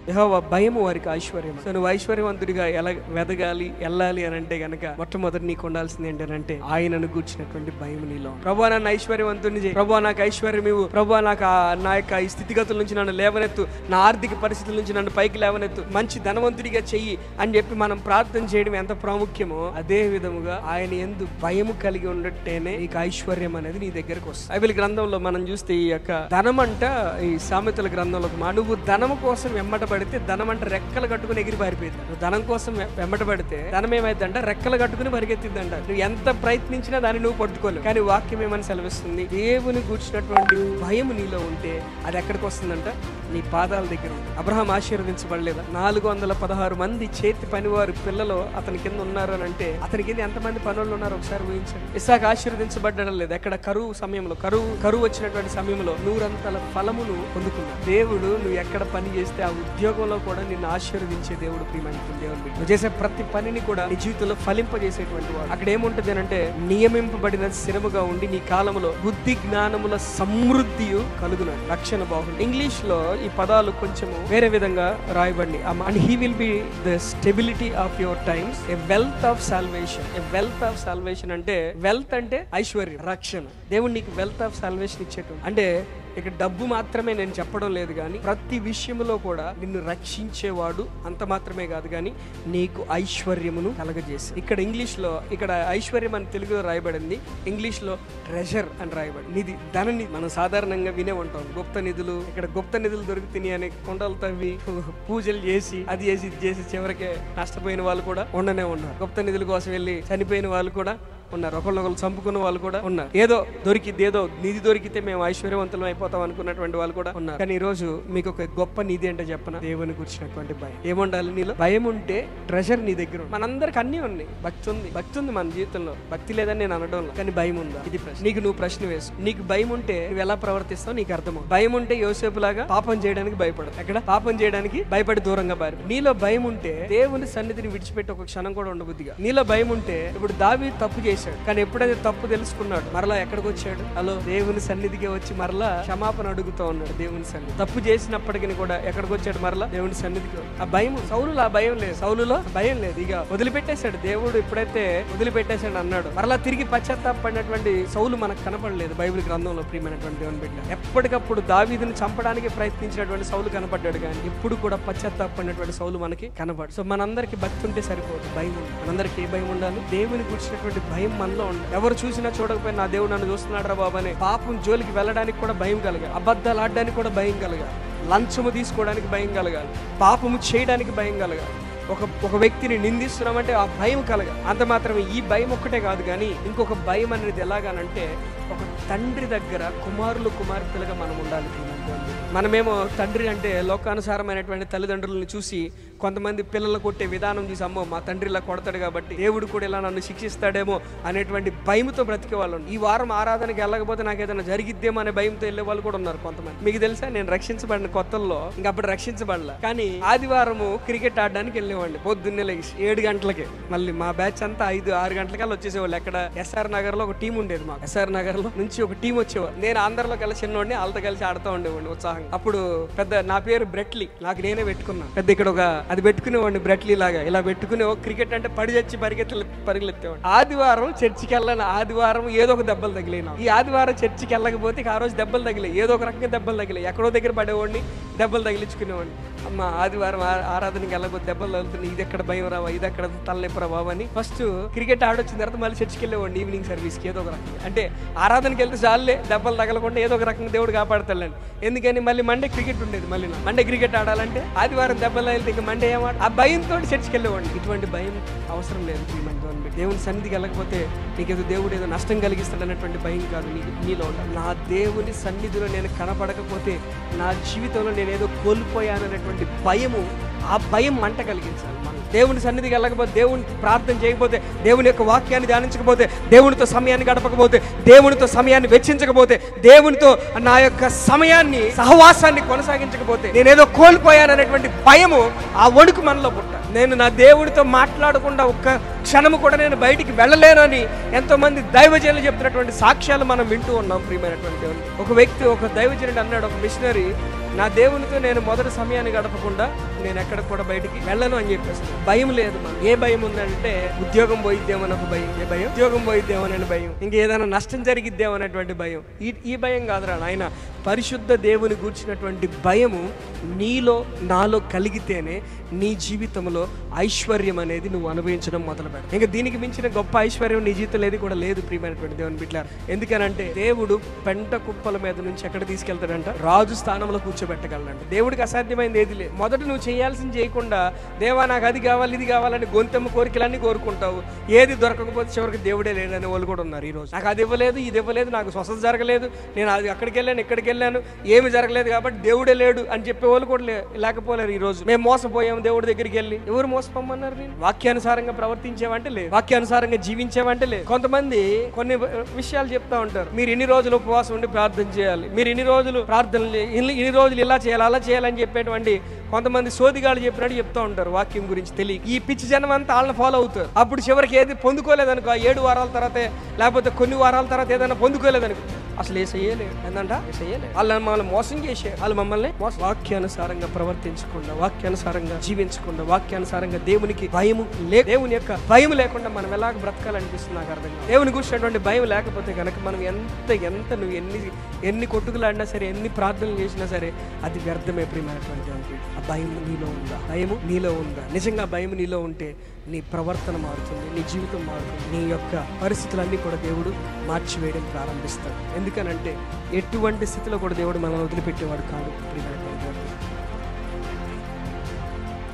యెహోవా భయము వారికి ఐశ్వర్యం. సో నువ్వు ఐశ్వర్యవంతుడిగా ఎలా వెదగాలి, వెళ్ళాలి అని అంటే గనక మొట్టమొదటి నీకు ఉండాల్సింది ఏంటంటే ఆయనను గూర్చినటువంటి భయం నీలో. ప్రభువా నన్ను ఐశ్వర్యవంతుని చేయి, ప్రభువా నాకు ఐశ్వర్యం ఇవ్వు, ప్రభువా నాకు నా యొక్క ఈ స్థితిగతుల నుంచి నన్ను లేవనెత్తు, నా ఆర్థిక పరిస్థితుల నుంచి నన్ను పైకి లేవనెత్తు, మంచి ధనవంతుడిగా చెయ్యి అని చెప్పి మనం ప్రార్థన చేయడం ఎంత ప్రాముఖ్యమో అదే విధముగా ఆయన యందు భయము కలిగి ఉండటేనే నీకు ఐశ్వర్యం అనేది నీ దగ్గరకు వస్తుంది. బైబిల్ గ్రంథంలో మనం చూస్తే ఈ యొక్క ధనమంట, ఈ సామెతల గ్రంథంలో నువ్వు ధనము కోసం వెంబడబడితే ధనం అంటే రెక్కలు కట్టుకుని ఎగిరి పారిపోయింది. నువ్వు ధనం కోసం వెంబడబడితే ధనం ఏమైందంట, రెక్కలు కట్టుకుని పరిగెత్తిందంట. నువ్వు ఎంత ప్రయత్నించినా దాన్ని నువ్వు పట్టుకోలేవు. కానీ వాక్యం ఏమని సెలవిస్తుంది, దేవుని గూర్చినటువంటి భయం నీలో ఉంటే అది ఎక్కడికి వస్తుందంట, నీ పాదాల దగ్గర ఉంది. అబ్రహాం ఆశీర్వదించబడలేదా? 416 మంది చేతి పనివారు పిల్లలు అతని కింద ఉన్నారు అని అంటే అతని కింద ఎంతమంది పనులు ఉన్నారు ఒకసారి ఊహించండి. ఇస్సాకు ఆశీర్వదించబడ్డం లేదు. ఎక్కడ కరువు సమయంలో, కరువు వచ్చినటువంటి సమయంలో 100 ఫలమును పొందుకున్నావు. దేవుడు నువ్వు ఎక్కడ పని చేస్తే ఆ ఉద్యోగంలో కూడా నిన్ను ఆశీర్వదించే దేవుడు. ప్రియమైన దేవుడు, నువ్వు చేసే ప్రతి పనిని కూడా నీ జీవితంలో ఫలింపజేసేటువంటి వాడు. అక్కడ ఏముంటది అని అంటే నియమింపబడిన స్థిరముగా ఉండి నీ కాలంలో బుద్ధి జ్ఞానముల సమృద్ధియు కలుగునాడు. రక్షణ బాహుడు. ఇంగ్లీష్ లో ఈ పదాలు కొంచెము వేరే విధంగా రాయబడి, and he will be the stability of your times, a wealth of salvation. A wealth of salvation అంటే, వెల్త్ అంటే ఐశ్వర్యం, రక్షణ. దేవుడు నీకు వెల్త్ ఆఫ్ సాల్వేషన్ ఇచ్చేటప్పుడు అంటే ఇక డబ్బు మాత్రమే నేను చెప్పడం లేదు, కానీ ప్రతి విషయంలో కూడా నిన్ను రక్షించేవాడు. అంత మాత్రమే కాదు, కానీ నీకు ఐశ్వర్యమును కలగజేసి. ఇక్కడ ఇంగ్లీష్ లో ఇక్కడ ఐశ్వర్యం అని తెలుగులో రాయబడింది, ఇంగ్లీష్ లో ట్రెజర్ అని రాయబడింది. నిధి, ధనని మనం సాధారణంగా వినే ఉంటాం. గుప్త నిధులు, ఇక్కడ గుప్త నిధులు దొరుకుతున్నాయి అని కొండలు తవ్వి పూజలు చేసి అది చేసి ఇది చేసి చివరికి నష్టపోయిన వాళ్ళు కూడా ఉండనే ఉన్నారు. గుప్త నిధుల కోసం వెళ్ళి చనిపోయిన వాళ్ళు కూడా ఉన్నారు. ఒకళ్ళొకళ్ళు చంపుకున్న వాళ్ళు కూడా ఉన్నారు. ఏదో నిధి దొరికితే మేము ఐశ్వర్యవంతులం అయిపోతాం అనుకున్నటువంటి వాళ్ళు కూడా ఉన్నారు. కానీ ఈ రోజు మీకు ఒక గొప్ప నిధి అంటే చెప్పన, దేవుని గురించినటువంటి భయం. ఏముండాలి నీలో? భయం ఉంటే ట్రెజర్ నీ దగ్గర. మనందరికి అన్ని ఉన్నాయి. భక్తి ఉంది మన జీవితంలో. భక్తి లేదని నేను అనడంలో, కానీ భయం ఉందా? ఇది ప్రశ్న. నీకు నువ్వు ప్రశ్న వేసు. నీకు భయం ఉంటే నువ్వు ఎలా ప్రవర్తిస్తావు నీకు అర్థమవు. భయం ఉంటే యోసేపు లాగా పాపం చేయడానికి భయపడదు. ఎక్కడ పాపం చేయడానికి భయపడి దూరంగా పారి. నీలో భయం ఉంటే దేవుని సన్నిధిని విడిచిపెట్టి ఒక క్షణం కూడా ఉండబుద్దిగా. నీలో భయం ఉంటే, ఇప్పుడు దావీదు తప్పు చేసి కానీ ఎప్పుడైతే తప్పు తెలుసుకున్నాడు మరలా ఎక్కడికి వచ్చాడు? హలో, దేవుని సన్నిధికి వచ్చి మరలా క్షమాపణ అడుగుతూ ఉన్నాడు. దేవుని సన్నిధి తప్పు చేసినప్పటికీ కూడా ఎక్కడికి వచ్చాడు? మరలా దేవుని సన్నిధికి. ఆ భయం సౌలులో ఆ భయం లేదు. సౌలులో భయం లేదు. ఇక వదిలిపెట్టేశాడు దేవుడు. ఎప్పుడైతే వదిలిపెట్టేశాడు అన్నాడు, మరలా తిరిగి పశ్చాత్తాపడినటువంటి సౌలు మనకు కనపడలేదు బైబిల్ గ్రంథంలో. ప్రియమైనటువంటి దేవుని బిడ్డ, ఎప్పటికప్పుడు దావీదుని చంపడానికి ప్రయత్నించినటువంటి సౌలు కనపడ్డాడు, కానీ ఎప్పుడు కూడా పశ్చాత్తాపడినటువంటి సౌలు మనకి కనపడు. సో మనందరికి భక్తి ఉంటే సరిపోదు, భయం ఉంది. మనందరికి ఏ భయం ఉండాలి? దేవుని గురించినటువంటి భయం మనలో ఉండాలి. ఎవరు చూసినా చూడకపోయినా నా దేవుడు నన్ను చూస్తున్నాడు రా బాబు అని పాపం జోలికి వెళ్ళడానికి కూడా భయం కలగాలి. అబద్ధాలు ఆడడానికి కూడా భయం కలగాలి. లంచము తీసుకోవడానికి భయం కలగాలి. పాపము చేయడానికి భయం కలగాలి. ఒక వ్యక్తిని నిందిస్తున్నామంటే ఆ భయం కలగాలి. అంత మాత్రమే. ఈ భయం ఒక్కటే కాదు, కానీ ఇంకొక భయం అనేది ఎలాగానంటే, ఒక తండ్రి దగ్గర కుమారులు కుమార్తెలుగా మనం ఉండాలి. మనమేమో తండ్రి అంటే లోకానుసారమైనటువంటి తల్లిదండ్రులను చూసి కొంతమంది పిల్లలు కొట్టే విధానం చూసి, అమ్మో మా తండ్రి ఇలా కొడతాడు కాబట్టి దేవుడు కూడా ఇలా నన్ను శిక్షిస్తాడేమో అనేటువంటి భయంతో బ్రతికే వాళ్ళు. ఈ వారం ఆరాధనకి వెళ్ళకపోతే నాకు ఏదైనా జరిగిద్దేమో అనే భయంతో వెళ్ళే వాళ్ళు కూడా ఉన్నారు కొంతమంది. మీకు తెలుసా, నేను రక్షించబడిన కొత్తల్లో ఇంకప్పుడు రక్షించబడలా, కానీ ఆదివారము క్రికెట్ ఆడడానికి వెళ్ళేవాడిని. పొద్దున్నే లేచి 7 గంటలకి. మళ్ళీ మా బ్యాచ్ అంతా 5-6 గంటలకల్లా వచ్చేసేవాళ్ళు. ఎక్కడ ఎస్ఆర్ నగర్ లో ఒక టీం ఉండేది. మాకు ఎస్ఆర్ నగర్ లో నుంచి ఒక టీం వచ్చేవాళ్ళు. నేను ఆంధ్రలో కలిసి చిన్నోడిని, వాళ్ళతో కలిసి ఆడుతూ ఉండేవాడిని ఉత్సాహంగా. అప్పుడు పెద్ద నా పేరు బ్రెట్లీ, నాకు నేనే పెట్టుకున్నాను. పెద్ద ఇక్కడ ఒక అది పెట్టుకునేవాడిని బ్రెట్లీ లాగా. ఇలా పెట్టుకునే క్రికెట్ అంటే పడి చచ్చి పరిగెత్తేవాడిని. ఆదివారం చర్చికి వెళ్ళాను. ఆదివారం ఏదో ఒక దెబ్బలు తగిలేను. ఈ ఆదివారం చర్చికి వెళ్ళకపోతే ఆ రోజు దెబ్బలు తగిలే, ఏదో ఒక రకంగా దెబ్బలు తగిలే. ఎక్కడో దగ్గర పడేవాడిని, దెబ్బలు తగిలించుకునేవాడిని. అమ్మ ఆదివారం ఆరాధనకి వెళ్ళకపోతే దెబ్బలు తగులుతున్నాయి, ఇది ఎక్కడ భయం రావా, ఇది ఎక్కడ తలనొప్పి రావా అని ఫస్ట్ క్రికెట్ ఆడొచ్చిన తర్వాత మళ్ళీ చర్చికి వెళ్ళేవాడిని ఈవినింగ్ సర్వీస్కి. ఏదో ఒక రకంగా అంటే ఆరాధనకి వెళ్తే చాలే దెబ్బలు తగలకుండా ఏదో ఒక రకంగా దేవుడు కాపాడతాడండి. ఎందుకని మళ్ళీ మండే క్రికెట్ ఉండేది. మళ్ళీ మండే క్రికెట్ ఆడాలంటే ఆదివారం దెబ్బలు వెళ్తే ఇక మండే ఏమాట, ఆ భయంతో చర్చికి వెళ్ళేవాడిని. ఇటువంటి భయం అవసరం లేదు. దేవుని సన్నిధికి వెళ్ళకపోతే నీకేదో దేవుడు ఏదో నష్టం కలిగిస్తాడు అన్నటువంటి భయం కాదు నీలో ఉండాలి. నా దేవుని సన్నిధిలో నేను కనపడకపోతే నా జీవితంలో నేనేదో కోల్పోయాననేటువంటి భయము, ఆ భయం మంట కలిగించాలి. మనం దేవుని సన్నిధికి వెళ్ళకపోతే, దేవుని ప్రార్థన చేయకపోతే, దేవుని యొక్క వాక్యాన్ని ధ్యానించకపోతే, దేవునితో సమయాన్ని గడపకపోతే, దేవునితో సమయాన్ని వెచ్చించకపోతే, దేవునితో నా యొక్క సమయాన్ని సహవాసాన్ని కొనసాగించకపోతే నేనేదో కోల్పోయాననేటువంటి భయము, ఆ వణుకు మనలో పుట్టాలి. నేను నా దేవుడితో మాట్లాడకుండా ఒక్క క్షణము కూడా నేను బయటికి వెళ్ళలేను అని ఎంతో మంది దైవజనులు చెప్తున్నటువంటి సాక్ష్యాలు మనం వింటూ ఉన్నాం. ప్రియమైనటువంటి దేవుని ఒక వ్యక్తి, ఒక దైవజనుడు అన్నాడు, ఒక మిషనరీ నా దేవునితో నేను మొదటి సమయాన్ని గడపకుండా నేను ఎక్కడ కూడా బయటికి వెళ్ళను అని చెప్పేస్తాను. భయం లేదు. మనం ఏ భయం ఉందంటే ఉద్యోగం పోయిద్దేమని ఒక భయం. ఏ భయం? ఉద్యోగం పోయిద్దేమని భయం. ఇంకేదైనా నష్టం జరిగిద్దేమనేటువంటి భయం. ఈ భయం కాదురా నాయన. పరిశుద్ధ దేవుని గూర్చినటువంటి భయము నీలో నాలో కలిగితేనే నీ జీవితంలో ఐశ్వర్యం అనేది నువ్వు అనుభవించడం మొదలు పెడతావు. ఇంకా దీనికి మించిన గొప్ప ఐశ్వర్యం నీ జీవితంలో ఏది కూడా లేదు ప్రియమైనటువంటి దేవుని బిడ్డలారా. ఎందుకనంటే దేవుడు పెంట కుప్పల మీద నుంచి ఎక్కడ తీసుకెళ్తాడంట? రాజు స్థానంలో కూర్చోబెట్టగలడంట. దేవుడికి అసాధ్యమైంది ఏది లేదు. మొదట నువ్వు చేయాల్సింది చేయకుండా దేవా నాకు అది కావాలి ఇది కావాలని గొంతెమ్మ కోరికలన్నీ కోరుకుంటావు. ఏది దొరకకపోతే చివరికి దేవుడే లేడని వాళ్ళు కూడా ఉన్నారు ఈ రోజు. నాకు అది ఇవ్వలేదు ఇది ఇవ్వలేదు, నాకు స్వస్థత జరగలేదు, నేను అది అక్కడికి వెళ్ళాను ఇక్కడికి వెళ్ళాను, ఏమి జరగలేదు కాబట్టి దేవుడే లేడు అని చెప్పే వాళ్ళు కూడా లేకపోలేరు ఈ రోజు. మేము మోసపోయాము దేవుడి దగ్గరికి వెళ్ళి. ఎవరు మోసపోమన్నారు? నేను వాక్యానుసారంగా ప్రవర్తించేవంటే లేదు, వాక్యానుసారంగా జీవించేవంటే లేదు. కొంతమంది కొన్ని విషయాలు చెప్తా ఉంటారు. మీరు ఇన్ని రోజులు ఉపవాసం ఉండి ప్రార్థన చేయాలి, మీరు ఇన్ని రోజులు ఇన్ని రోజులు ఇలా చేయాలి అలా చేయాలని చెప్పేటువంటి కొంతమంది సోదిగాళ్ళు చెప్పినట్టు చెప్తా ఉంటారు వాక్యం గురించి తెలియక. ఈ పిచ్చి జనం అంతా వాళ్ళని ఫాలో అవుతారు. అప్పుడు చివరికి ఏది పొందుకోలేదనుకో, 7 వారాల తర్వాత లేకపోతే కొన్ని వారాల తర్వాత ఏదైనా పొందుకోలేదనుకో, అసలు ఏసయ్యలేదు ఏంటంట, ఏసయ్యలేదు. వాళ్ళని మమ్మల్ని మోసం చేశారు. వాళ్ళు మమ్మల్ని వాక్యానుసారంగా ప్రవర్తించకుండా, వాక్యానుసారంగా జీవించకుండా, వాక్యానుసారంగా దేవునికి భయము దేవుని యొక్క భయం లేకుండా మనం ఎలాగ బ్రతకాలనిపిస్తుంది నాకు అర్థం కాదు. దేవుని కూర్చున్నటువంటి భయం లేకపోతే కనుక మనం ఎంత నువ్వు ఎన్ని కొట్టుకులాడినా సరే, ఎన్ని ప్రార్థనలు చేసినా సరే అది వ్యర్థమే ప్రియమైనటువంటి. ఆ భయం నీలో ఉందా? భయము నీలో ఉందా? నిజంగా భయం నీలో ఉంటే నీ ప్రవర్తన మారుతుంది, నీ జీవితం మారుతుంది, నీ యొక్క పరిస్థితులన్నీ కూడా దేవుడు మార్చివేయడం ప్రారంభిస్తాడు. ఎందుకనంటే ఎటువంటి స్థితిలో కూడా దేవుడు మనల్ని వదిలిపెట్టేవాడు కాదు ప్రియమైనటువంటి.